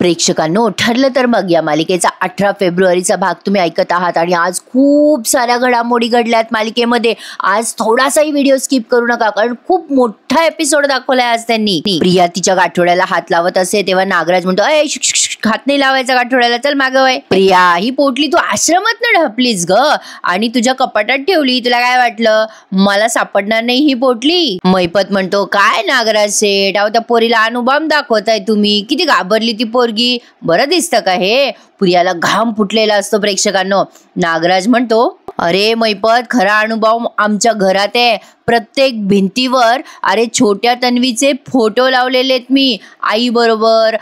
प्रेक्षकांनो, ठरलं तर मग या मालिकेचा 18 फेब्रुवारीचा भाग तुम्ही ऐकत आहात आणि आज खूप साऱ्या घडामोडी घडल्यात मालिकेमध्ये. आज थोडासाही व्हिडिओ स्किप करू नका, कारण खूप मोठा एपिसोड दाखवलाय आज त्यांनी. प्रिया तिच्या गाठोड्याला हात लावत असे तेव्हा नागराज म्हणतो, अय हात नाही लावायचा गाठोड्याला, चल मागं वय. प्रिया, ही पोटली तू आश्रमात न ढपलीस ग आणि तुझ्या कपाटात ठेवली, तुला काय वाटलं मला सापडणार नाही ही पोटली? मैपत म्हणतो, काय नागराज सेठ, अहो त्या पोरीला अनुभव दाखवताय तुम्ही, किती घाबरली ती पोरगी, बरं दिसतं का हे? प्रियाला घाम फुटलेला असतो प्रेक्षकांनो. नागराज म्हणतो, अरे मैपत, खरा अनुभव आमच्या घरात आहे. प्रत्येक भिंतीवर अरे छोट्या तन्वीचे फोटो लावलेले आहेत मी, आई बरोबर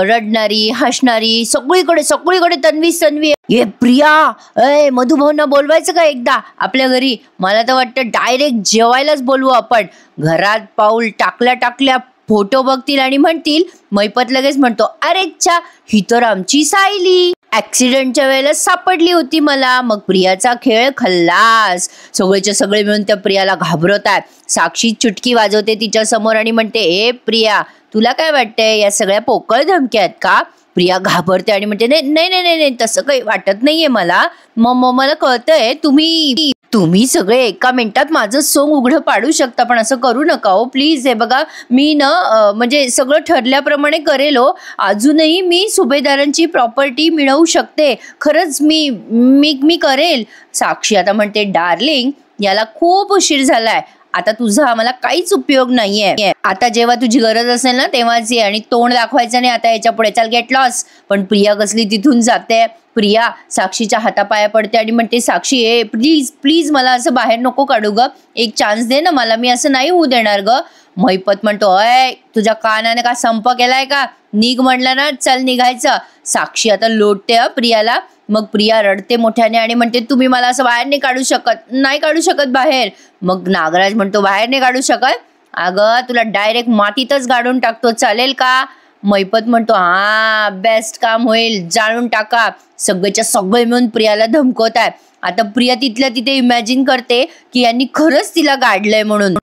रडणारी हसणारी, सगळीकडे तन्वी. ये प्रिया, अय मधुभाऊंना बोलवायचं का एकदा आपल्या घरी? मला तर वाटतं डायरेक्ट जेवायलाच बोलवू आपण. घरात पाऊल टाकल्या फोटो बघतील आणि म्हणतील. मैपत लगेच म्हणतो, अरे च्छा, ही तर आमची सायली, ऍक्सिडेंटच्या वेळेला सापडली होती मला. मग प्रियाचा खेळ खल्लास. सगळेच्या सगळे मिळून त्या प्रियाला घाबरवतात. साक्षी चुटकी वाजवते तिच्या समोर आणि म्हणते, ए प्रिया, तुला काय वाटतंय, या सगळ्या पोकळ धमक्या आहेत का? प्रिया घाबरते आणि म्हणते, नाही, तसं काही वाटत नाहीये मला. मला कळतंय तुम्ही सगळे एका मिनिटात माझं सोंग उघडं पाडू शकता, पण असं करू नका हो प्लीज. हे बघा, मी म्हणजे सगळं ठरल्याप्रमाणे करेल हो. अजूनही मी सुभेदारांची प्रॉपर्टी मिळवू शकते, खरंच मी करेल. साक्षी आता म्हणते, डार्लिंग, याला खूप उशीर झालाय, आता तुझा आम्हाला काहीच उपयोग नाहीये. आता जेव्हा तुझी गरज असेल ना तेव्हाच ये, आणि तोंड दाखवायचं नाही आता याच्या पुढे, चल गेट लॉस. पण प्रिया कसली तिथून जाते. प्रिया साक्षीच्या हातापाया पडते आणि म्हणते, साक्षी, ए प्लीज मला असं बाहेर नको काढू ग, एक चान्स दे ना मला, मी असं नाही होऊ देणार ग. मैपत म्हणतो, अय तुझ्या कानाने का संप केलाय का? निघ म्हणलं ना, चल निघायचं. साक्षी आता लोटते प्रियाला. मग प्रिया रडते मोठ्याने आणि म्हणते, तुम्ही मला असं बाहेर नाही काढू शकत बाहेर. मग नागराज म्हणतो, बाहेर नाही काढू शकत? अगं तुला डायरेक्ट मातीतच गाडून टाकतो, चालेल का? मैपत म्हणतो, हा बेस्ट काम होईल, जाळून टाका. सगळेच्या सगळे मिळून प्रियाला धमकवतात. आता प्रिया तिथल्या तिथे इमॅजिन करते की यांनी खरंच तिला गाडलंय म्हणून.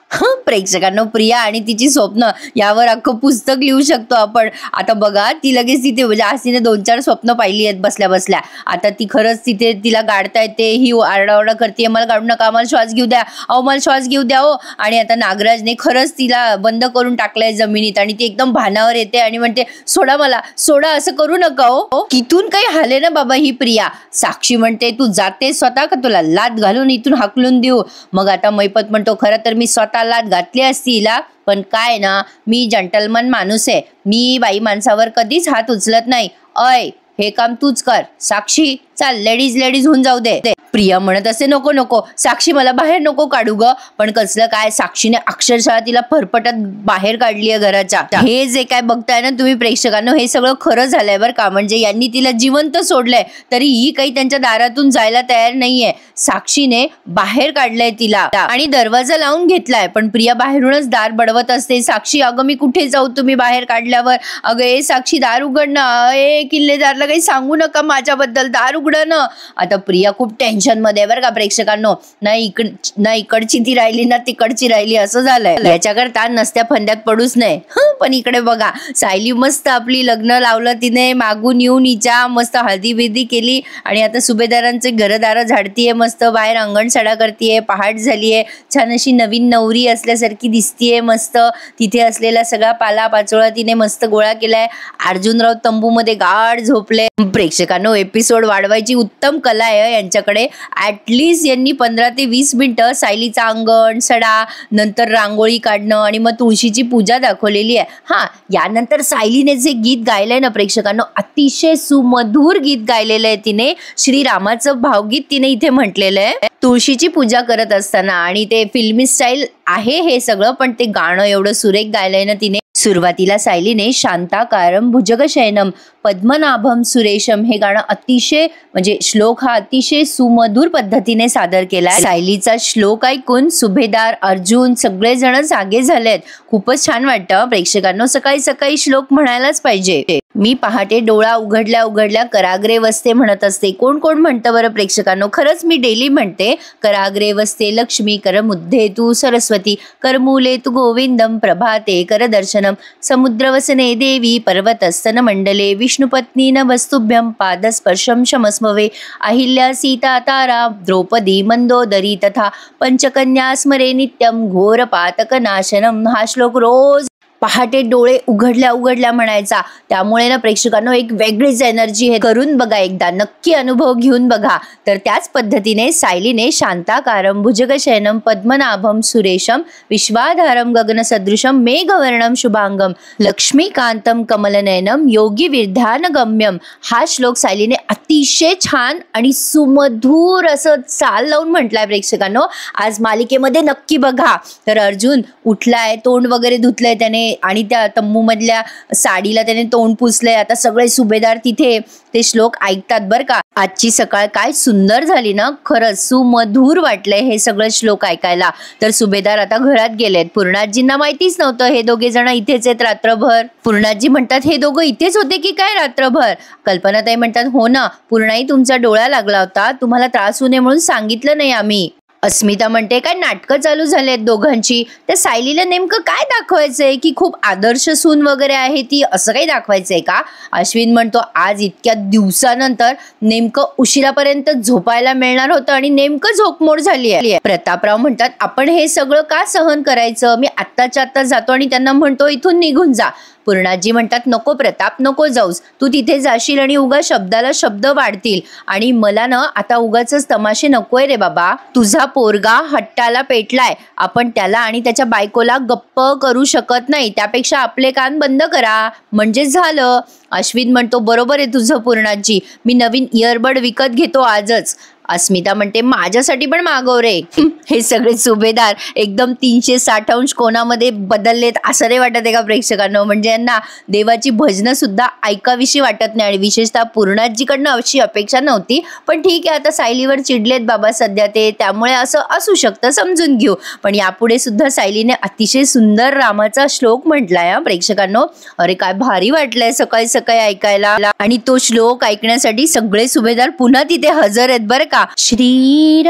प्रेक्षकांनो, प्रिया आणि तिची स्वप्न यावर अख्खं पुस्तक लिहू शकतो आपण. आता बघा, ती लगेच तिथे म्हणजे आज तिने 2-4 स्वप्न पाहिली आहेत बसल्या. आता ती खरंच तिथे तिला गाडता येते. ही आरडाओरडा करते, मला गाडू नका, आम्हाला श्वास घेऊ द्या, अहो मला श्वास घेऊ द्या हो. आणि आता नागराजने खरंच तिला बंद करून टाकलंय जमिनीत आणि ती एकदम भानावर येते आणि म्हणते, सोडा मला, सोडा, असं करू नका हो. कितून काही हाले ना बाबा ही प्रिया. साक्षी म्हणते, तू जाते स्वतः का तुला लात घालून इथून हाकलून देऊ? मग आता मैपत म्हणतो, खरं तर मी स्वतः लात घातली असती हिला, पण काय ना, मी जंटलमन माणूस आहे, मी बाई माणसावर कधीच हात उचलत नाही. अय हे काम तूच कर. साक्षी, चल लेडीज होऊन जाऊ दे. प्रिया म्हणत असे, नको साक्षी, मला बाहेर नको काढू ग. पण कसलं काय, साक्षीने अक्षरशः तिला फरफटत बाहेर काढली आहे घराच्या. हे जे काय बघताय ना तुम्ही प्रेक्षकांनो, हे सगळं खरं झालंय बरं का. म्हणजे यांनी तिला जिवंत सोडलंय तरी ही काही त्यांच्या दारातून जायला तयार नाहीये. साक्षीने बाहेर काढलंय तिला आणि दरवाजा लावून घेतलाय, पण प्रिया बाहेरूनच दार बडवत असते. साक्षी, अगं मी कुठे जाऊ तुम्ही बाहेर काढल्यावर? अगं ए साक्षी, दार उघड ना, ए किल्लेदारला काही सांगू नका माझ्याबद्दल, दार उघड ना. आता प्रिया खूप टेन्शन मध्ये बरं का प्रेक्षकांनो. ना इकडची ती राहिली ना तिकडची राहिली, असं झालंय. याच्याकरता नसत्या फंद्यात पडूच नाही. पण इकडे बघा, सायली मस्त आपली लग्न लावलं तिने, मागून येऊन हिच्या मस्त हळदी बिर्दी केली आणि आता सुभेदारांचे घरदार झाडतीये, मस्त बाहेर अंगण सडा करतीये, पहाट झालीये, छान अशी नवीन नवरी असल्यासारखी दिसतीये. मस्त तिथे असलेला सगळा पाला पाचोळा तिने मस्त गोळा केलाय. अर्जुनराव तंबू मध्ये गाढ झोपले. प्रेक्षकांनो, एपिसोड वाढवायची उत्तम कला आहे यांच्याकडे. ऍटलीस्ट यांनी 15 ते 20 मिनिटं सायलीचा अंगण सडा, नंतर रांगोळी काढणं आणि मग तुळशीची पूजा दाखवलेली आहे. हा, यानंतर सायलीने जे गीत गायलंय ना प्रेक्षकांनो, अतिशय सुमधुर गीत गायलेलं आहे तिने. श्रीरामाचं भावगीत तिने इथे म्हटलेलं आहे तुळशीची पूजा करत असताना. आणि ते फिल्मी स्टाईल आहे हे सगळं, पण ते गाणं एवढं सुरेख गायलंय ना तिने. सुरुवातीला सायलीने शांताकारम भुजगशयनम पद्मनाभम सुरेशम हे गाणं अतिशय म्हणजे श्लोक हा अतिशय सुमधुर पद्धतीने सादर केलाय. सायलीचा श्लोक ऐकून सुभेदार, अर्जुन सगळेजण जागे झालेत. खूपच छान वाटतं प्रेक्षकांनो. सकाळी श्लोक म्हणायलाच पाहिजे. मी पहाटे डोळा उघडल्या कराग्रे वसते म्हणत असते. कोण म्हणतं बरं प्रेक्षकांनो? खरंच मी डेली म्हणते, कराग्रे वसते लक्ष्मी, कर मुद्धे तू सरस्वती. सरस्वती करमूले तु गोविंदम प्रभाते करदर्शनम समुद्रवसने देवी पर्वतस्तन मंडले विष्णुपत्नी नमस्तुभ्यं पादस्पर्शं क्षमस्मवे अहिल्या सीता तारा द्रौपदी मंदोदरी तथा पंचकन्या स्मरे नित्यं घोरपातकनाशनम. हा श्लोक रोज पहाटे डोळे उघडल्या उघडल्या म्हणायचा. त्यामुळे ना प्रेक्षकांनो एक वेगळीच एनर्जी हे करून बघा, एकदा नक्की अनुभव घेऊन बघा. तर त्याच पद्धतीने सायलीने शांताकारं भुजगशयनं पद्मनाभं सुरेशं विश्वाधारं गगनसदृशं मेघवर्णं शुभांगं लक्ष्मीकांतं कमलनयनं योगी विद्यानगम्यं. हा श्लोक सायलीने अतिशय छान आणि सुमधुर असं चाल लावून म्हटलाय प्रेक्षकांनो. आज मालिकेमध्ये नक्की बघा. तर अर्जुन उठलाय, तोंड वगैरे धुतलंय त्याने आणि त्या तंबू मधल्या साडीला त्याने तोंड पुसलंय. आता सगळे सुभेदार तिथे ते श्लोक ऐकतात बरं का. आजची सकाळ काय सुंदर झाली ना, खरंच सुमधुर वाटलंय हे सगळे श्लोक ऐकायला. तर सुभेदार आता घरात गेलेत. पूर्णाजींना माहितीच नव्हतं हे दोघे जण इथेच आहेत रात्रभर. पूर्णाजी म्हणतात हे दोघं इथेच होते की काय रात्रभर. कल्पनाताई म्हणतात हो ना, पूर्णाई तुमचा डोळा लागला होता, तुम्हाला त्रास होऊ नये म्हणून सांगितलं नाही आम्ही. अस्मिता म्हणते काय नाटकं चालू झालेत दोघांची. त्या सायलीला नेमकं काय दाखवायचंय की खूप आदर्श सून वगैरे आहे ती, असं काही दाखवायचंय का. अश्विन म्हणतो आज इतक्या दिवसानंतर नेमकं उशिरापर्यंत झोपायला मिळणार होतं आणि नेमकं झोपमोड झाली आहे. प्रतापराव म्हणतात आपण हे सगळं का सहन करायचं, मी आत्ताच्या आत्ता जातो आणि त्यांना म्हणतो इथून निघून जा. पूर्णाजी म्हणतात नको प्रताप, नको जाऊस, तू तिथे जाशील आणि उगा शब्दाला शब्द वाढतील आणि मला ना आता उगाच तमाशे नकोय रे बाबा. तुझा पोरगा हट्टाला पेटलाय, आपण त्याला आणि त्याच्या बायकोला गप्प करू शकत नाही, त्यापेक्षा आपले कान बंद करा म्हणजे झालं. अश्विन म्हणतो बरोबर आहे तुझं पूर्णाजी, मी नवीन इयरबड विकत घेतो आजच. अस्मिता म्हणते माझ्यासाठी पण मागव रे. हे सगळे सुभेदार एकदम 360 अंश कोणामध्ये बदललेत असं रे वाटत आहे का प्रेक्षकांनो. म्हणजे यांना देवाची भजनं सुद्धा ऐकाविषयी वाटत नाही आणि विशेषतः पूर्णाजीकडनं अशी अपेक्षा नव्हती. पण ठीक आहे, आता सायलीवर चिडलेत बाबा सध्या ते, त्यामुळे असं असू शकतं, समजून घेऊ. पण यापुढे सुद्धा सायलीने अतिशय सुंदर रामाचा श्लोक म्हटलाय हा प्रेक्षकांनो. अरे काय भारी वाटलंय सकाळी सकाळी ऐकायला. आणि तो श्लोक ऐकण्यासाठी सगळे सुभेदार पुन्हा तिथे हजर आहेत बरं का. श्रीरामचंद्र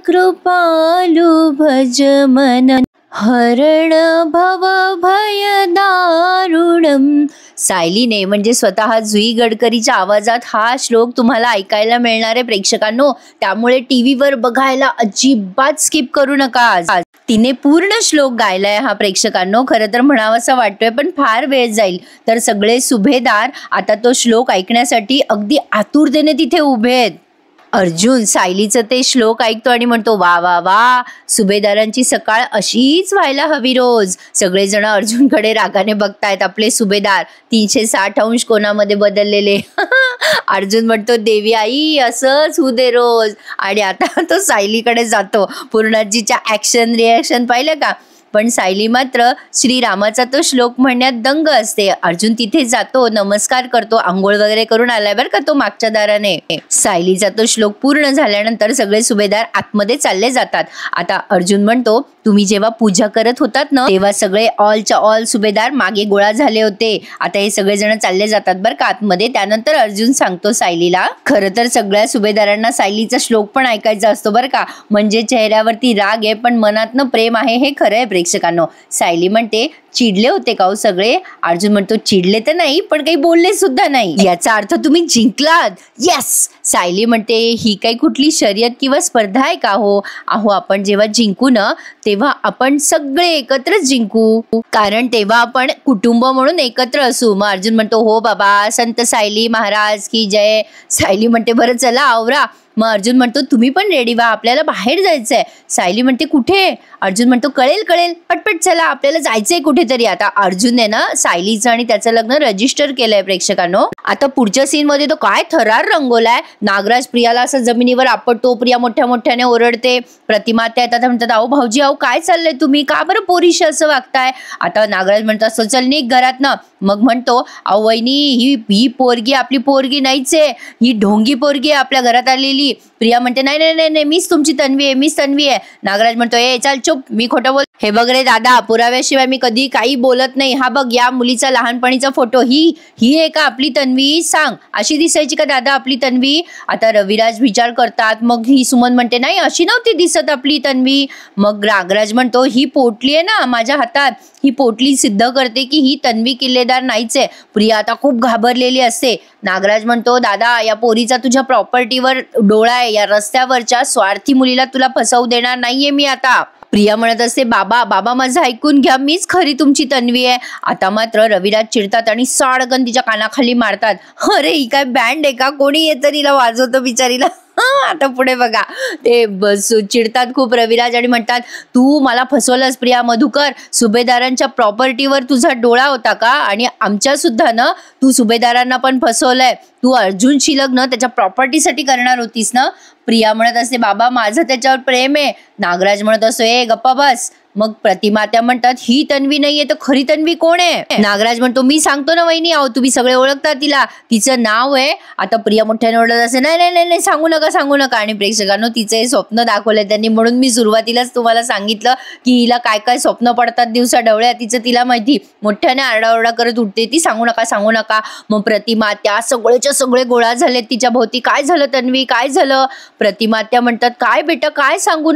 कृपालु भज मन हरण भव भय दारुणम. सायलीने म्हणजे स्वतः जुई गडकरीच्या आवाजात हा श्लोक तुम्हाला ऐकायला मिळणार आहे प्रेक्षकांनो. त्यामुळे टीव्हीवर बघायला अजिबात स्किप करू नका. तिने पूर्ण श्लोक गायलाय हा प्रेक्षकांनो. खरं तर म्हणावासा वाटतोय पण फार वेळ जाईल. तर सगळे सुभेदार आता तो श्लोक ऐकण्यासाठी अगदी आतुरतेने तिथे उभे आहेत. अर्जुन सायलीचं ते श्लोक ऐकतो आणि म्हणतो वा वा वा, सुभेदारांची सकाळ अशीच व्हायला हवी रोज. सगळेजण अर्जुनकडे रागाने बघतायत. आपले सुभेदार 360 अंश कोणामध्ये बदललेले. अर्जुन म्हणतो देवी आई असंच होऊ दे रोज. आणि आता तो सायलीकडे जातो. पूर्णाजीच्या ऍक्शन रिॲक्शन पाहिलं का. पण सायली मात्र श्रीरामाचा तो श्लोक म्हणण्यात दंग असते. अर्जुन तिथे जातो, नमस्कार करतो, आंघोळ वगैरे करून आलाय बरं का तो मागच्या दाराने. सायलीचा तो श्लोक पूर्ण झाल्यानंतर सगळे सुभेदार आतमध्ये चालले जातात. आता अर्जुन म्हणतो तुम्ही जेव्हा पूजा करत होतात ना तेव्हा सगळे ऑलच्या ऑल सुभेदार मागे गोळा झाले होते. आता हे सगळे जण चालले जातात बरं का आतमध्ये. त्यानंतर अर्जुन सांगतो सायलीला, खरं तर सगळ्या सुभेदारांना सायलीचा श्लोक पण ऐकायचा असतो बरं का. म्हणजे चेहऱ्यावरती राग आहे पण मनातनं प्रेम आहे हे खरं आहे प्रेक्षकांनो. सायली म्हणते चिडले होते का हो सगळे. अर्जुन म्हणतो चिडले तर नाही पण काही बोलले सुद्धा नाही. याचा अर्थ तुम्ही जिंकलात. येस. सायली म्हणते ही काही कुठली शर्यत किंवा स्पर्धा आहे का हो. अहो आपण जेव्हा जिंकू ना तेव्हा आपण सगळे एकत्रच जिंकू, कारण तेव्हा आपण कुटुंब म्हणून एकत्र असू. मग अर्जुन म्हणतो हो बाबा, संत सायली महाराज की जय. सायली म्हणते बरं चला आवरा. मग अर्जुन म्हणतो तुम्ही पण रेडी व्हा, आपल्याला बाहेर जायचंय. सायली म्हणते कुठे. अर्जुन म्हणतो कळेल कळेल, पटपट चला आपल्याला जायचंय कुठेतरी. आता अर्जुनने ना सायलीचं आणि त्याचं लग्न रजिस्टर केलंय प्रेक्षकांनो. आता पुढच्या सीन मध्ये तो काय थरार रंगवलाय. नागराज प्रियाला असं जमिनीवर आपटतो, प्रिया मोठ्या मोठ्याने ओरडते. प्रतिमा त्या येतात म्हणतात अहो भाऊजी अहो काय चाललंय तुम्ही, का बरं पोरीशी असं वागताय. आता नागराज म्हणतो असं चल निघ घरात ना. मग म्हणतो अहो वहिनी ही पोरगी आपली पोरगी नाहीच आहे, ही ढोंगी पोरगी आपल्या घरात आलेली बोलली. प्रिया म्हणते नाही नाही नाही मीच तुमची तन्वी आहे, मीच तन्वी आहे. नागराज म्हणतो ए चल चुप, मी खोटं बोल. हे बघ रे दादा, पुराव्याशिवाय मी कधी काही बोलत नाही. हा बघ या मुलीचा लहानपणीचा फोटो, ही आहे का आपली तन्वी? सांग, अशी दिसायची का दादा आपली तन्वी? आता रविराज विचार करतात. मग ही सुमन म्हणते नाही अशी नव्हती दिसत आपली तन्वी. मग नागराज म्हणतो ही पोटली आहे ना माझ्या हातात, ही पोटली सिद्ध करते की ही तन्वी किल्लेदार नाहीच आहे. प्रिया आता खूप घाबरलेली असते. नागराज म्हणतो दादा या पोरीचा तुझ्या प्रॉपर्टीवर डोळा आहे, या रस्त्यावरच्या स्वार्थी मुलीला तुला फसवू देणार नाहीये मी आता. प्रिया म्हणत असते बाबा बाबा माझं ऐकून घ्या, मीच खरी तुमची तन्वी आहे. आता मात्र रविराज चिडतात आणि साडगन तिच्या कानाखाली मारतात. अरे ही काय बँड आहे का, कोणी येतं तिला वाजवतं बिचारीला. आता पुढे बघा ते चिडतात खूप रविराज आणि म्हणतात तू मला फसवलंस प्रिया. मधुकर, सुभेदारांच्या प्रॉपर्टीवर तुझा डोळा होता का? आणि आमच्या सुद्धा ना तू सुभेदारांना पण फसवलंय. तू अर्जुनशी लग्न त्याच्या प्रॉपर्टीसाठी करणार होतीस ना. प्रिया म्हणत असते बाबा माझं त्याच्यावर प्रेम आहे. नागराज म्हणत असतो ए गप्पा बस. मग प्रतिमा त्या म्हणतात ही तन्वी नाहीये तर खरी तन्वी कोण आहे? नागराज म्हणतो मी सांगतो ना वहिनी, अहो तुम्ही सगळे ओळखता तिला, तिचं नाव आहे. आता प्रिया मोठ्याने ओरडत असते नाही नाही नाही सांगू नका सांगू नका. आणि प्रेक्षकांनो तिचे स्वप्न दाखवले त्यांनी, म्हणून मी सुरुवातीलाच तुम्हाला सांगितलं की हिला काय काय स्वप्न पडतात दिवसा डवळ्या, तिचं तिला माहिती. मोठ्याने आरडाओरडा करत उठते ती सांगू नका सांगू नका. मग प्रतिमा त्या सगळेच्या सगळे गोळा झालेत तिच्या भोवती. काय झालं तन्वी, काय झालं? प्रतिमा त्या म्हणतात काय बेटा काय सांगू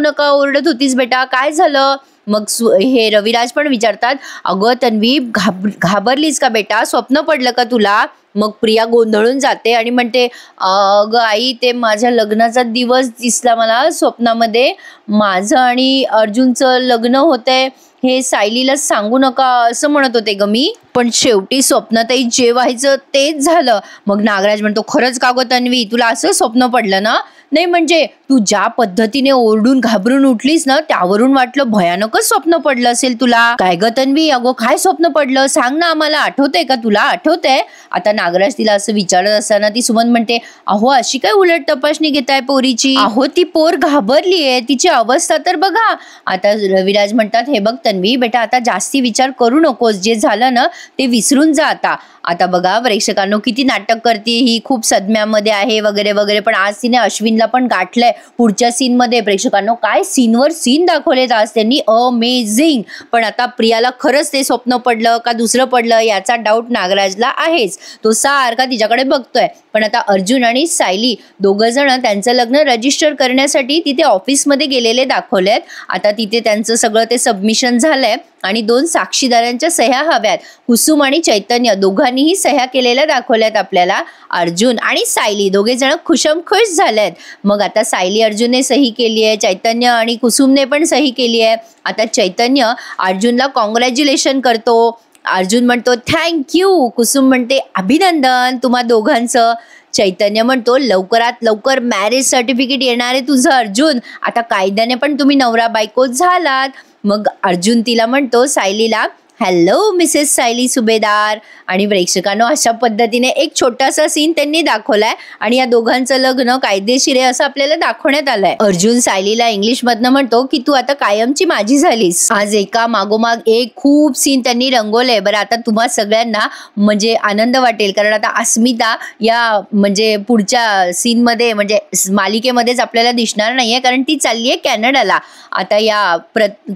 नका ओरडत होतीस बेटा, काय झालं? मग हे रविराज पण विचारतात अगं तन्वी घाबरलीस का बेटा, स्वप्न पडलं का तुला? मग प्रिया गोंधळून जाते आणि म्हणते अगं आई ते माझ्या लग्नाचा दिवस दिसला मला स्वप्नामध्ये, माझं आणि अर्जुनचं लग्न होतंय हे सायलीला सांगू नका असं म्हणत होते ग मी, पण शेवटी स्वप्नातही जे व्हायचं तेच झालं. मग नागराज म्हणतो खरंच का गं तन्वी तुला असं स्वप्न पडलं ना? नाही म्हणजे तू ज्या पद्धतीने ओरडून घाबरून उठलीस ना त्यावरून वाटलं भयानकच स्वप्न पडलं असेल तुला. काय ग तन्वी अगो काय स्वप्न पडलं सांग ना आम्हाला, आठवतंय का तुला, आठवतंय? आता नागराज तिला असं विचारत असताना ती सुमन म्हणते अहो अशी काय उलट तपासणी घेताय पोरीची, अहो ती पोर घाबरलीये, तिची अवस्था तर बघा. आता रविराज म्हणतात हे बघ तन्वी बेटा आता जास्ती विचार करू नकोस, जे झालं ना ते विसरून जा आता. आता बघा प्रेक्षकांनो किती नाटक करते ही, खूप सदम्यामध्ये आहे वगैरे वगैरे, पण आज तिने अश्विनला पण गाठलंय पुढच्या सीन मध्ये. प्रेक्षकांनो काय सीनवर सीन दाखवलेत आज त्यांनी, अमेझिंग. पण आता प्रियाला खरंच ते स्वप्न पडलं का दुसरं पडलं याचा डाऊट नागराजला आहेच, तो सारखा तिच्याकडे बघतोय. पण आता अर्जुन आणि सायली दोघं जण त्यांचं लग्न रजिस्टर करण्यासाठी तिथे ऑफिसमध्ये गेलेले दाखवलेत. आता तिथे त्यांचं सगळं ते सबमिशन झालंय आणि 2 साक्षीदारांच्या सह्या हव्यात. कुसुम आणि चैतन्य दोघांनीही सह्या केलेल्या दाखवल्यात आपल्याला. अर्जुन आणि सायली दोघे जण खुश झालेत. मग आता सायली अर्जुनने सही केली आहे, चैतन्य आणि कुसुमने पण सही केली आहे. आता चैतन्य अर्जुनला कॉंग्रॅच्युलेशन करतो. अर्जुन म्हणतो थँक्यू, कुसुम म्हणते अभिनंदन तुम्हा दोघांचं. चैतन्य म्हणतो लवकरात लवकर मॅरेज सर्टिफिकेट येणार आहे तुझं अर्जुन, आता कायद्याने पण तुम्ही नवरा बायको झालात. मग अर्जुन तिला म्हणतो सायलीला हॅलो मिसेस सायली सुभेदार. आणि प्रेक्षकांनो अशा पद्धतीने एक छोटासा सीन त्यांनी दाखवलाय आणि या दोघांचं लग्न कायदेशीर आहे असं आपल्याला दाखवण्यात आलंय. अर्जुन सायलीला इंग्लिश मधनं म्हणतो की तू आता कायमची माझी झालीस. आज एका मागोमाग एक खूप सीन त्यांनी रंगवलंय. बरं आता तुम्हा सगळ्यांना म्हणजे आनंद वाटेल कारण आता अस्मिता या म्हणजे पुढच्या सीन मध्ये म्हणजे मालिकेमध्येच आपल्याला दिसणार नाहीये कारण ती चालली आहे कॅनडाला. आता या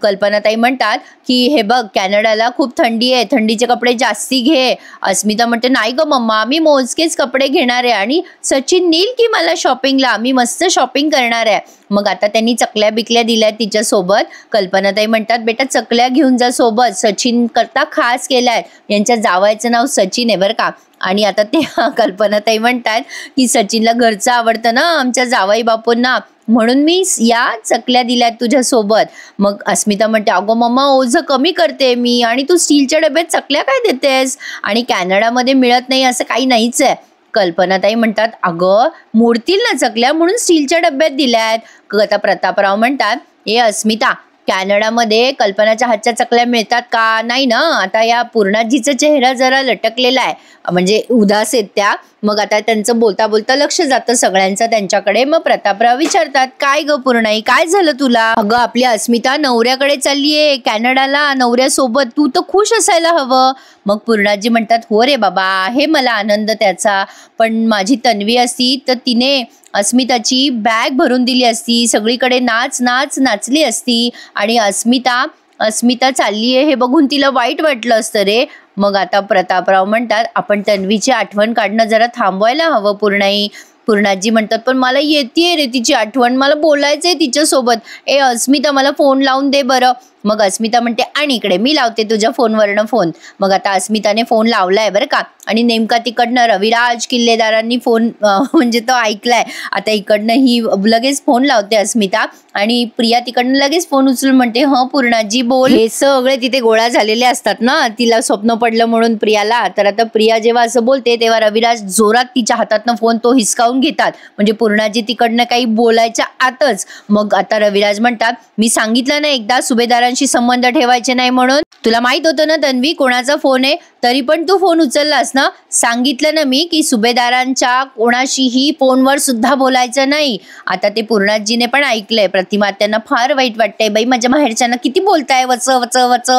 कल्पनाताई म्हणतात की हे बघ कॅनडाला खूप थंडी आहे, थंडीचे कपडे जास्ती घे. अस्मिता म्हणते नाही ग मम्मा मी मोजकेच कपडे घेणार आहे आणि सचिन नेईल की मला शॉपिंगला, मी मस्त शॉपिंग करणार आहे. मग आता त्यांनी चकल्या बिकल्या दिल्यात तिच्या सोबत. कल्पनाताई म्हणतात बेटा चकल्या घेऊन जा सोबत, सचिन करता खास केलाय, यांच्या जावयाचं नाव सचिन आहे बरं का. आणि आता ते कल्पनाताई म्हणतात की सचिनला घरचं आवडतं ना आमच्या जावई बापूंना, म्हणून मी या चकल्या दिल्यात तुझ्या सोबत. मग अस्मिता म्हणते अगो मम्मा ओझं कमी करते मी आणि तू स्टीलच्या डब्यात चकल्या काय देतेस, आणि कॅनडामध्ये मिळत नाही असं काही नाहीच आहे. कल्पनाताई म्हणतात अगं मोडतील ना चकल्या म्हणून स्टीलच्या डब्यात दिल्यात. आता प्रतापराव म्हणतात ए अस्मिता कॅनडामध्ये कल्पनाच्या हातच्या चकल्या मिळतात का? नाही ना. आता या पूर्णाजीचा चेहरा जरा लटकलेला आहे म्हणजे उदास आहेत त्या. मग आता त्यांचं बोलता बोलता लक्ष जातं सगळ्यांचं त्यांच्याकडे. मग प्रतापराव विचारतात काय ग पूर्णाई काय झालं तुला? अगं आपली अस्मिता नवऱ्याकडे चाललीये कॅनडाला नवऱ्यासोबत, तू तर खुश असायला हवं. मग पूर्णाजी म्हणतात हो रे बाबा आहे मला आनंद त्याचा, पण माझी तन्वी असती तर तिने अस्मिताची बॅग भरून दिली असती, सगळीकडे नाच नाच नाचली असती आणि अस्मिता चालली आहे हे बघून तिला वाईट वाटलं असतं रे. मग आता प्रतापराव म्हणतात आपण तन्वीची आठवण काढणं जरा थांबवायला हवं पूर्णाई. पूर्णाजी म्हणतात पण मला येतेय रे तिची आठवण, मला बोलायचंय तिच्यासोबत. अस्मिता मला फोन लावून दे बरं. मग अस्मिता म्हणते आणि इकडे मी लावते तुझ्या फोनवरनं फोन. मग आता अस्मिताने फोन लावलाय बरं का आणि नेमका तिकडनं रविराज किल्लेदारांनी फोन म्हणजे तो ऐकलाय. आता इकडनं ही लगेच फोन लावते अस्मिता आणि प्रिया तिकडनं लगेच फोन उचलून म्हणते पूर्णाजी बोल. हे सगळे तिथे गोळा झालेले असतात ना, तिला स्वप्न पडलं म्हणून प्रियाला. तर आता प्रिया जेव्हा असं बोलते तेव्हा रविराज जोरात तिच्या हातातनं फोन तो हिसकावून घेतात, म्हणजे पूर्णाजी तिकडनं काही बोलायच्या आतच. मग आता रविराज म्हणतात मी सांगितलं ना एकदा सुभेदारांशी संबंध ठेवायचे नाही म्हणून. तुला माहित होतं ना तन्वी कोणाचा फोन आहे, तरी पण तू फोन उचललास ना. सांगितलं ना मी की सुभेदारांच्या कोणाशीही फोनवर सुद्धा बोलायचं नाही. आता ते पूर्णाजीने पण ऐकलंय. प्रतिमा त्यांना फार वाईट वाटतंय, बाई माझ्या माहेरच्यांना किती बोलताय वच वच वच.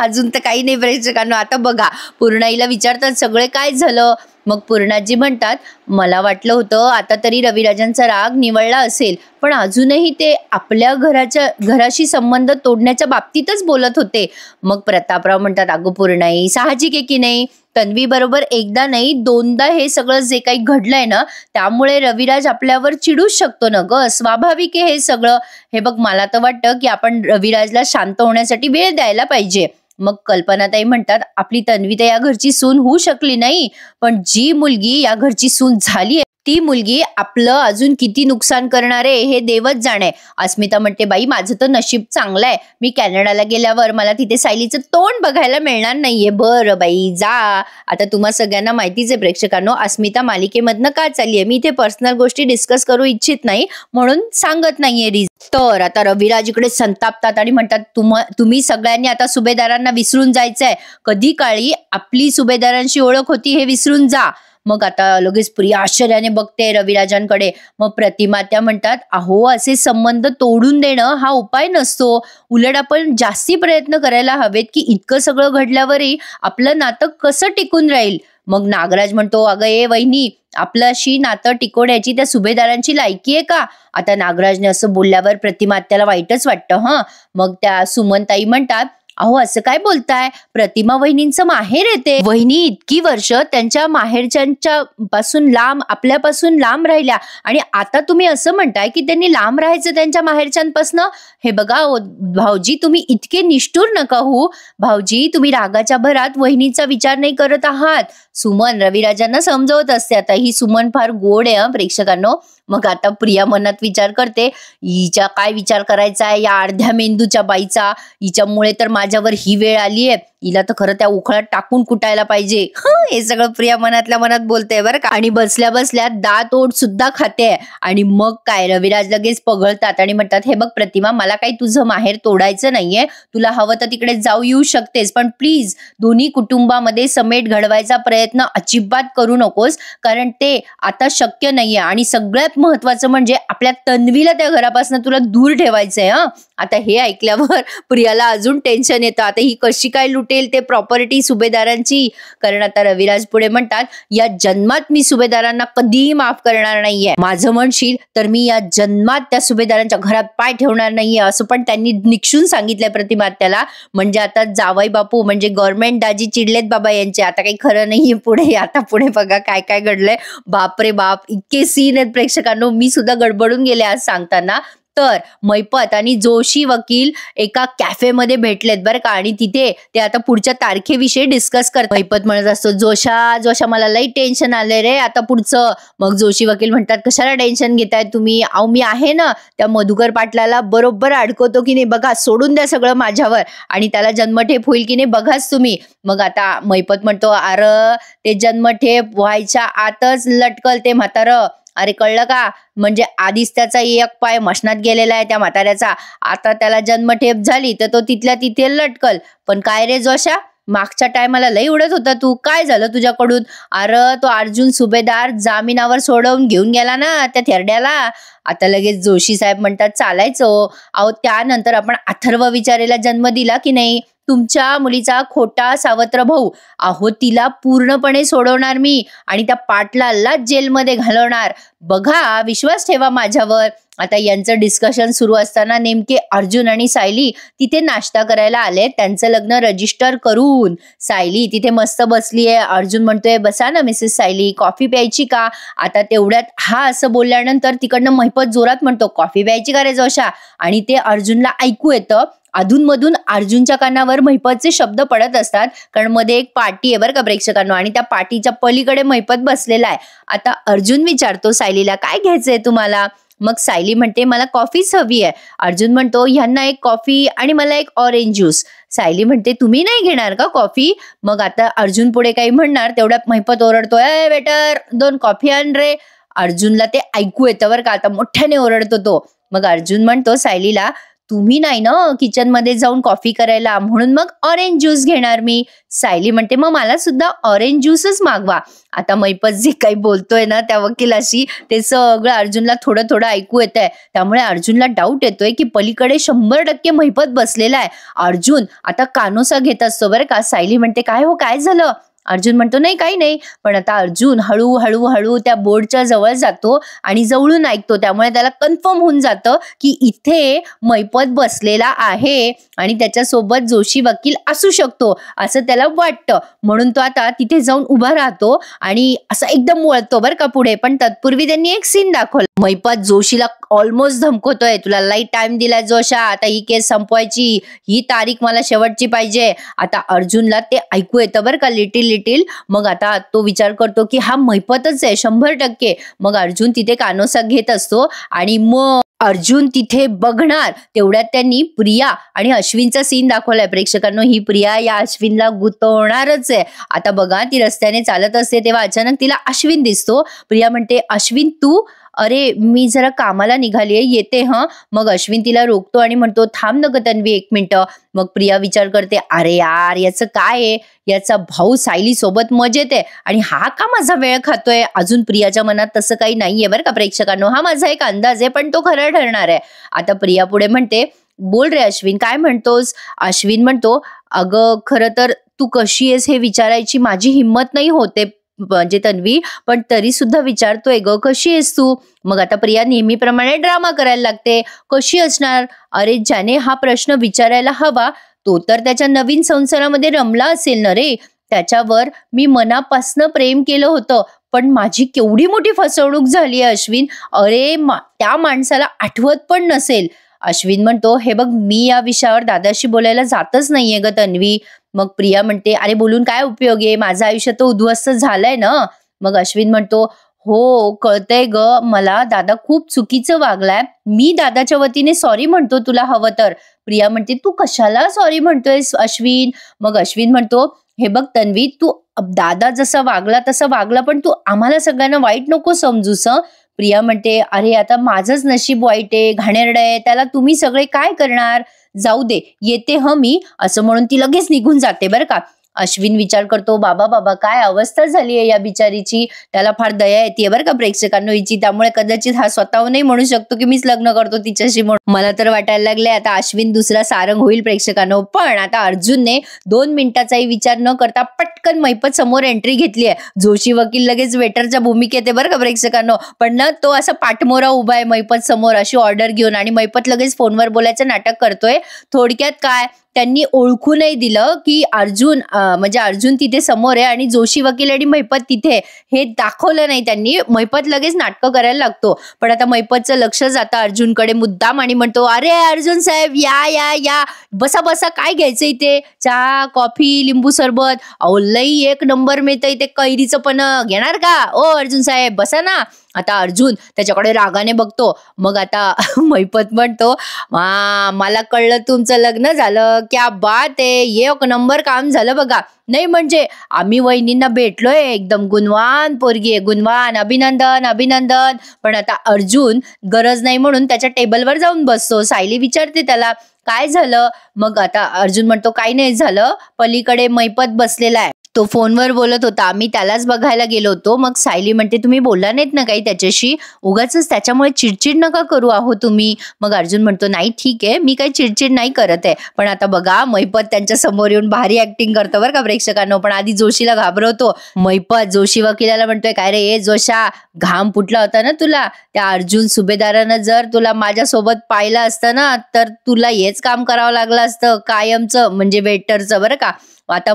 अजून तर काही नाही प्रेक्षकांना. आता बघा पूर्णाईला विचारतात सगळे काय झालं. मग पूर्णाजी म्हणतात मला वाटलं होतं आता तरी रविराजांचा राग निवळला असेल, पण अजूनही ते आपल्या घराशी संबंध तोडण्याच्या बाबतीतच बोलत होते. मग प्रतापराव म्हणतात अगं पूर्णाई साहजिक आहे की नाही, तन्वी बरोबर एकदा नाही दोनदा हे सगळं जे काही घडलंय ना त्यामुळे रविराज आपल्यावर चिडूच शकतो ना ग, स्वाभाविक आहे हे सगळं. हे बघ मला तर वाटतं की आपण रविराजला शांत होण्यासाठी वेळ द्यायला पाहिजे. मग कल्पनाताई म्हणतात आपली तन्वी तर या घरची सून होऊ शकली नाही, पण जी मुलगी या घरची सून झाली ती मुलगी आपलं अजून किती नुकसान करणार आहे हे देवच जाणे. अस्मिता म्हणते बाई माझं तर नशीब चांगलं आहे, मी कॅनडाला गेल्यावर मला तिथे सायलीचं तोंड बघायला मिळणार नाहीये. बरं बाई जा. आता तुम्हा सगळ्यांना माहितीच आहे प्रेक्षकांनो अस्मिता मालिकेमधनं का चालली आहे. मी इथे पर्सनल गोष्टी डिस्कस करू इच्छित नाही म्हणून सांगत नाहीये. तर आता रविराज इकडे संतापतात आणि म्हणतात तुम्ही सगळ्यांनी आता सुभेदारांना विसरून जायचंय. कधी काळी आपली सुभेदारांशी ओळख होती हे विसरून जा. मग आता लगेच प्रिया आश्चर्याने बघते रविराजांकडे. मग प्रतिमा त्या म्हणतात अहो असे संबंध तोडून देणं हा उपाय नसतो, उलट आपण जास्ती प्रयत्न करायला हवेत की इतकं सगळं घडल्यावरही आपलं नातं कसं टिकून राहील. मग नागराज म्हणतो अगं वहिनी आपल्याशी नातं टिकवण्याची त्या सुभेदारांची लायकी आहे का. आता नागराजने असं बोलल्यावर प्रतिमा त्याला वाईटच वाटतं. मग त्या सुमनताई म्हणतात अहो असं काय बोलताय, प्रतिमा वहिनींचं माहेर येते, वहिनी इतकी वर्ष त्यांच्या माहेरच्यांच्या पासून लांब आपल्यापासून लांब राहिल्या आणि आता तुम्ही असं म्हणताय की त्यांनी लांब राहायचं त्यांच्या माहेरच्यांपासनं. हे बघा भाऊजी तुम्ही इतके निष्ठुर नका हो. भाऊजी तुम्ही रागाच्या भरात वहिनीचा विचार नाही करत आहात. सुमन रविराजांना समजवत असते. आता ही सुमन फार गोड आहे प्रेक्षकांनो. मग आता प्रिया मनात विचार करते हिच्या काय विचार करायचा आहे या अर्ध्या मेंदूच्या बाईचा, हिच्यामुळे तर माझ्यावर ही वेळ आली आहे, हिला तर खरं त्या उखळात टाकून कुटायला पाहिजे. हे सगळं प्रिया मनातल्या मनात बोलते बरं का. आणि बसल्या बसल्या दात ओठ सुद्धा खाते. आणि मग काय रविराज लगेच पगळतात आणि म्हणतात हे बघ प्रतिमा मला काही तुझं माहेर तोडायचं नाहीये, तुला हवं तर तिकडे जाऊ येऊ शकतेस, पण प्लीज दोन्ही कुटुंबामध्ये समेट घडवायचा प्रयत्न अजिबात करू नकोस, कारण ते आता शक्य नाहीये. आणि सगळ्यात महत्वाचं म्हणजे आपल्या तन्वीला त्या घरापासून तुला दूर ठेवायचंय. आता हे ऐकल्यावर प्रियाला अजून टेन्शन येतं. आता ही कशी काय लुटेल ते प्रॉपर्टी सुभेदारांची. कारण आता रविराज पुढे म्हणतात या जन्मात मी सुभेदारांना कधीही माफ करणार नाहीये. माझं म्हणशील तर मी या जन्मात त्या सुभेदारांच्या घरात पाय ठेवणार नाहीये असं पण त्यांनी निक्षून सांगितलंय प्रतिमा त्याला. म्हणजे आता जावई बापू म्हणजे गव्हर्नमेंट दाजी चिडलेत बाबा यांचे. आता काही खरं नाहीये पुढे. आता पुढे बघा काय काय घडलंय. बापरे बाप इतके सीन आहेत प्रेक्षकांनो, मी सुद्धा गडबडून गेले आज सांगताना. तर मैपत आणि जोशी वकील एका कॅफेमध्ये भेटलेत बरं का. आणि तिथे ते आता पुढच्या तारखेविषयी डिस्कस करतात. मैपत म्हणत असतो जोशा मला लई टेन्शन आलंय रे आता पुढचं. मग जोशी वकील म्हणतात कशाला टेन्शन घेताय तुम्ही, अहो मी आहे ना, त्या मधुकर पाटलाला बरोबर अडकवतो की नाही बघा, सोडून द्या सगळं माझ्यावर आणि त्याला जन्मठेप होईल की नाही बघाच तुम्ही. मग आता मैपत म्हणतो अरे ते जन्मठेप व्हायच्या आतच लटकल ते म्हातारं. अरे कळलं का, म्हणजे आधीच त्याचा एक पाय मशनात गेलेला आहे त्या म्हाताऱ्याचा, आता त्याला जन्मठेप झाली तर तो तिथल्या तिथे लटकल. पण काय रे जोशा मागच्या टायमाला लई उडत होता तू, काय झालं तुझ्याकडून. अरे तो अर्जुन सुभेदार जामिनावर सोडवून घेऊन गेला ना त्या थेरड्याला. आता लगेच जोशी साहेब म्हणतात चालायचं. अहो त्यानंतर आपण अथर्व विचारेला जन्म दिला की नाही. तुमच्या मुलीचा खोटा सावत्र भाऊ, अहो तिला पूर्णपणे सोडवणार मी आणि त्या पाटलाला जेलमध्ये घालवणार. बघा, विश्वास ठेवा माझ्यावर. आता यांचं डिस्कशन सुरू असताना नेमके अर्जुन आणि सायली तिथे नाश्ता करायला आले, त्यांचं लग्न रजिस्टर करून. सायली तिथे मस्त बसली आहे. अर्जुन म्हणतोय, बसा ना मिसेस सायली, कॉफी प्यायची का? आता तेवढ्यात हा असं बोलल्यानंतर तिकडनं महिपत जोरात म्हणतो, कॉफी प्यायची का रे जोशा? आणि ते अर्जुनला ऐकू येतं. अधूनमधून अर्जुनच्या कानावर महिपतचे शब्द पडत असतात, कारण मध्ये एक पार्टी आहे बरं का प्रेक्षकांनो, आणि त्या पार्टीच्या पलीकडे महिपत बसलेला आहे. आता अर्जुन विचारतो सायलीला, काय घ्यायचंय तुम्हाला? मग सायली म्हणते, मला कॉफीच हवी आहे. अर्जुन म्हणतो, ह्यांना एक कॉफी आणि मला एक ऑरेंज ज्यूस. सायली म्हणते, तुम्ही नाही घेणार का कॉफी? मग आता अर्जुन पुढे काही म्हणणार, तेवढ्यात महिपत ओरडतो, ए वेटर, 2 कॉफी आण रे. अर्जुनला ते ऐकू येतं बरं का, आता मोठ्याने ओरडतो तो. मग अर्जुन म्हणतो सायलीला, तुम्ही नाही ना किचन मध्ये जाऊन कॉफी करायला, म्हणून मग ऑरेंज ज्यूस घेणार मी. सायली म्हणते, मग मला सुद्धा ऑरेंज ज्यूसच मागवा. आता महिपत जे काही बोलतोय ना त्या वकिलाशी, ते सगळं अर्जुनला थोडं थोडं ऐकू येत आहे. त्यामुळे अर्जुनला डाऊट येतोय की पलीकडे 100% महिपत बसलेला आहे. अर्जुन आता कानोसा घेत असतो बरं का. सायली म्हणते, काय हो, काय झालं? अर्जुन म्हणतो, नाही काही नाही. पण आता अर्जुन हळू हळू त्या बोर्डच्या जवळ जातो आणि जवळून ऐकतो. त्यामुळे त्याला कन्फर्म होऊन जातं की इथे महिपत बसलेला आहे आणि त्याच्यासोबत जोशी वकील असू शकतो असं त्याला वाटतं. म्हणून तो आता तिथे जाऊन उभा राहतो आणि असं एकदम वळतो बरं का पुढे. पण तत्पूर्वी त्यांनी एक सीन दाखवला. महिपत जोशीला ऑलमोस्ट धमकवतोय, तुला लाईट टाइम दिलाय जोशा, आता ही केस संपवायची, ही तारीख मला शेवटची पाहिजे. आता अर्जुनला ते ऐकू येतं बरं का, लिटिल. मग आता तो विचार करतो की हा महिपतच आहे 100%. मग अर्जुन तिथे कानोसा घेत असतो आणि मग अर्जुन तिथे बघणार. तेवढ्यात त्यांनी प्रिया आणि अश्विनचा सीन दाखवलाय प्रेक्षकांनो. ही प्रिया या अश्विनला गुंतवणारच आहे. आता बघा, ती रस्त्याने चालत असते तेव्हा अचानक तिला अश्विन दिसतो. प्रिया म्हणते, अश्विन तू? अरे मी जरा कामाला निघालीये, येते हं. मग अश्विन तिला रोखतो आणि म्हणतो, थांब न ग तन्वी 1 मिनिट. मग प्रिया विचार करते, अरे यार याचं काय आहे, याचा भाऊ सायली सोबत मजेत आहे आणि हा का माझा वेळ खातोय. अजून प्रियाच्या मनात तसं काही नाहीये बरं का प्रेक्षकांनो. हा माझा एक अंदाज आहे, पण तो खरा ठरणार आहे. आता प्रिया पुढे म्हणते, बोल रे अश्विन, काय म्हणतोस? अश्विन म्हणतो, अगं खरं तर तू कशी आहेस हे विचारायची माझी हिंमत नाही होते म्हणजे तन्वी, पण तरी सुद्धा विचारतोय ग, कशी आहेस तू? मग आता प्रिया नेहमीप्रमाणे ड्रामा करायला लागते. कशी असणार? अरे ज्याने हा प्रश्न विचारायला हवा तो तर त्याच्या नवीन संसारामध्ये रमला असेल ना रे. त्याच्यावर मी मनापासनं प्रेम केलं होतं, पण माझी केवढी मोठी फसवणूक झाली आहे अश्विन. अरे त्या माणसाला आठवत पण नसेल. अश्विन म्हणतो, हे बघ मी या विषयावर दादाशी बोलायला जातच नाहीये ग तन्वी. मग प्रिया म्हणते, अरे बोलून काय उपयोग आहे, माझं आयुष्य तर उद्ध्वस्त झालंय ना. मग अश्विन म्हणतो, हो कळतंय ग मला, दादा खूप चुकीचं वागलाय, मी दादाच्या वतीने सॉरी म्हणतो तुला हवं तर. प्रिया म्हणते, तू कशाला सॉरी म्हणतोयस अश्विन? मग अश्विन म्हणतो, हे बघ तन्वी, तू दादा जसा वागला तसा वागला, पण तू आम्हाला सगळ्यांना वाईट नको समजूस. प्रिया म्हणते, अरे आता माझंच नशीब वाईट आहे, घाणेरडं आहे, त्याला तुम्ही सगळे काय करणार? जाऊ दे, येते मी, असं म्हणून ती लगेच निघून जाते बरं का. अश्विन विचार करतो, बाबा बाबा काय अवस्था झाली आहे या बिचारीची. त्याला फार दया येते बरं का प्रेक्षकांनो हिची. त्यामुळे कदाचित हा स्वतःहूनही म्हणू शकतो की मीच लग्न करतो तिच्याशी म्हणून. मला तर वाटायला लागले आता अश्विन दुसरा सारंग होईल प्रेक्षकांनो. पण आता अर्जुनने 2 मिनिटाचाही विचार न करता पटकन महिपत समोर एंट्री घेतली आहे. जोशी वकील लगेच वेटरच्या भूमिकेत आहे बरं का प्रेक्षकांनो. पण ना तो असा पाठमोरा उभा आहे महिपत समोर अशी ऑर्डर घेऊन, आणि महिपत लगेच फोनवर बोलायचं नाटक करतोय. थोडक्यात काय, त्यांनी ओळखूनही दिलं की अर्जुन तिथे समोर आहे आणि जोशी वकील आणि महिपत तिथे, हे दाखवलं नाही त्यांनी. महिपत लगेच नाटकं करायला लागतो. पण आता महिपतचं लक्ष जातं अर्जुनकडे मुद्दाम आणि म्हणतो, अरे अर्जुन साहेब या या या, बसा बसा, काय घ्यायचं इथे? चहा, कॉफी, लिंबू सरबत, अहो लई 1 नंबर मिळतं इथे, कैरीचं पण घेणार का? ओ अर्जुन साहेब बसा ना. आता अर्जुन त्याच्याकडे रागाने बघतो. मग आता महिपत म्हणतो, मला कळलं तुमचं लग्न झालं, क्या बात आहे, 1 नंबर काम झालं बघा. नाही म्हणजे आम्ही वहिनींना भेटलोय, एकदम गुणवान पोरगी आहे, गुणवान, अभिनंदन अभिनंदन. पण आता अर्जुन गरज नाही म्हणून त्याच्या टेबलवर जाऊन बसतो. सायली विचारते त्याला, काय झालं? मग आता अर्जुन म्हणतो, काही नाही झालं, पलीकडे महिपत बसलेला आहे. तो फोनवर बोलत होता, मी त्यालाच बघायला गेलो होतो. मग सायली म्हणते, तुम्ही बोलला नाहीत ना काही त्याच्याशी, उगाचच त्याच्यामुळे चिडचिड नका करू आहो तुम्ही. मग अर्जुन म्हणतो, नाही ठीक आहे, मी काही चिडचिड नाही करत आहे. पण आता बघा मैपत त्यांच्या समोर येऊन भारी ऍक्टिंग करतो बरं का प्रेक्षकांनो. पण आधी जोशीला घाबरवतो. मैपत जोशी वकिलाला म्हणतोय, काय रे ए जोशा, घाम फुटला होता ना तुला, त्या अर्जुन सुभेदारानं जर तुला माझ्यासोबत पाहिलं असतं ना, तर तुला हेच काम करावं लागलं असतं कायमचं, म्हणजे वेटरचं बरं का. आता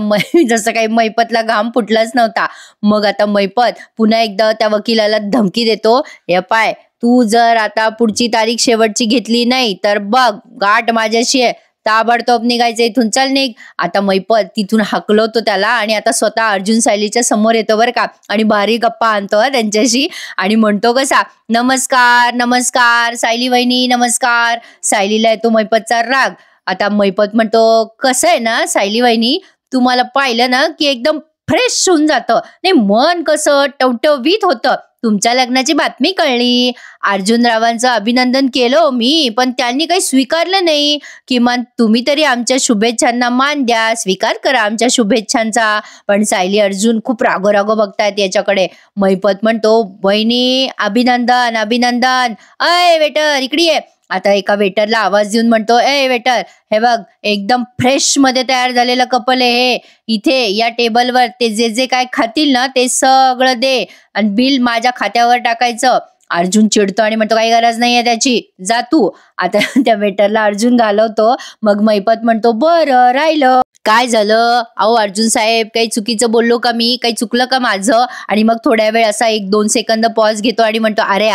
जसं काही मैपतला घाम फुटलाच नव्हता. मग आता मैपत पुन्हा एकदा त्या वकिलाला धमकी देतो, हे पाय तू जर आता पुढची तारीख शेवटची घेतली नाही तर बघ गाठ माझ्याशी आहे, ताबडतोब निघायचं इथून, चल निघ. आता मैपत तिथून हाकलवतो त्याला आणि आता स्वतः अर्जुन सायलीच्या समोर येतो बरं का, आणि भारी गप्पा आणतो त्यांच्याशी आणि म्हणतो कसा, नमस्कार नमस्कार सायली वहिनी नमस्कार. सायलीला येतो मैपतचा राग. आता मैपत म्हणतो, कसं आहे ना सायली वहिनी, तुम्हाला पाहिलं ना की एकदम फ्रेश होऊन जातं, नाही मन कसं टवटवीत होतं. तुमच्या लग्नाची बातमी कळली, अर्जुनरावांचं अभिनंदन केलं मी, पण त्यांनी काही स्वीकारलं नाही. किमान तुम्ही तरी आमच्या शुभेच्छांना मान द्या, स्वीकार करा आमच्या शुभेच्छांचा. पण सायली अर्जुन खूप रागोरागो बघतायत याच्याकडे. मैपत म्हणतो, बहिणी अभिनंदन अभिनंदन, अय वेटर इकडे ये. आता एका वेटरला आवाज देऊन म्हणतो, ए वेटर, हे बघ एकदम फ्रेश मध्ये तयार झालेलं कपल आहे हे, इथे या टेबलवर ते जे जे काय खातील ना ते सगळं दे आणि बिल माझ्या खात्यावर टाकायचं. अर्जुन चिडतो आणि म्हणतो, काही गरज नाहीये त्याची, जा तू. आता त्या वेटरला अर्जुन घालवतो. मग मैपत म्हणतो, बरं राहिलं. काय झालं अहो अर्जुन साहेब, काही चुकीचं बोललो का मी, काही चुकलं का माझं. आणि मग थोड्या वेळ असा 1-2 सेकंद पॉज घेतो आणि म्हणतो, अरे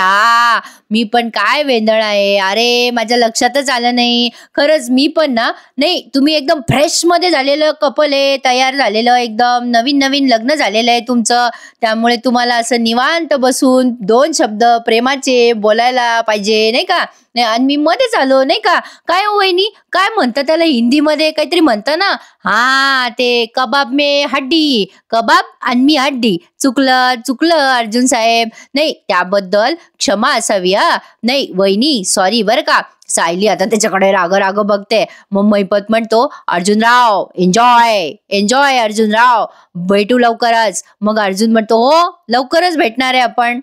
मी पण काय वेंदळ आहे, अरे माझ्या लक्षातच आलं नाही, खरंच मी पण ना, नाही तुम्ही एकदम फ्रेश मध्ये झालेलं कपल आहे, तयार झालेलं, एकदम नवीन नवीन लग्न झालेलं आहे तुमचं, त्यामुळे तुम्हाला असं निवांत बसून 2 शब्द प्रेमाचे बोलायला पाहिजे नाही का. आणि मी मध्येच आलो नाही का, काय हो वहिनी काय म्हणतं त्याला हिंदीमध्ये काहीतरी म्हणतं ना, हा ते कबाब में हड्डी, कबाब आणि मी हड्डी. चुकलं चुकलं अर्जुन साहेब, नाही त्याबद्दल क्षमा असावी हा. नाही वहिनी सॉरी बरं का. सायली आता त्याच्याकडे राग बघते. मग मैपत म्हणतो, अर्जुनराव एन्जॉय एन्जॉय अर्जुनराव, भेटू लवकरच. मग अर्जुन म्हणतो, हो लवकरच भेटणार आहे आपण.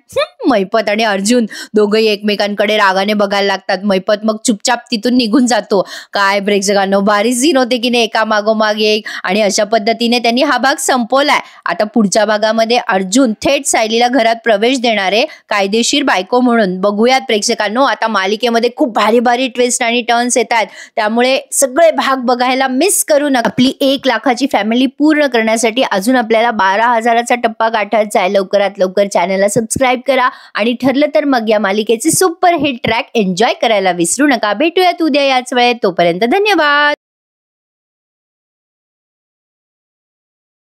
मैपत आणि अर्जुन दोघंही एकमेकांकडे रागाने बघायला लागतात. मैपत मग चुपचाप तिथून निघून जातो. काय प्रेक्षकांनो भारी सीन होते की नाही, एका मागोमाग एक. आणि अशा पद्धतीने त्यांनी हा भाग संपवलाय. आता पुढच्या भागामध्ये अर्जुन थेट सायलीला घरात प्रवेश देणारे कायदेशीर बायको म्हणून बघूयात प्रेक्षकांनो. आता मालिकेमध्ये खूप भारी ट्विस्ट आणि टर्न्स येत आहेत, त्यामुळे सगळे भाग बघायला मिस करू नका. आपली 1 लाखाची फॅमिली पूर्ण करण्यासाठी अजून आपल्याला 12,000चा टप्पा गाठायचा आहे. लवकरात लवकर चॅनलला सबस्क्राईब करा आणि ठरलं तर मग या मालिकेचे सुपर हिट ट्रॅक एन्जॉय करायला विसरू नका. भेटूयात उद्या याच वेळेत, तोपर्यंत धन्यवाद.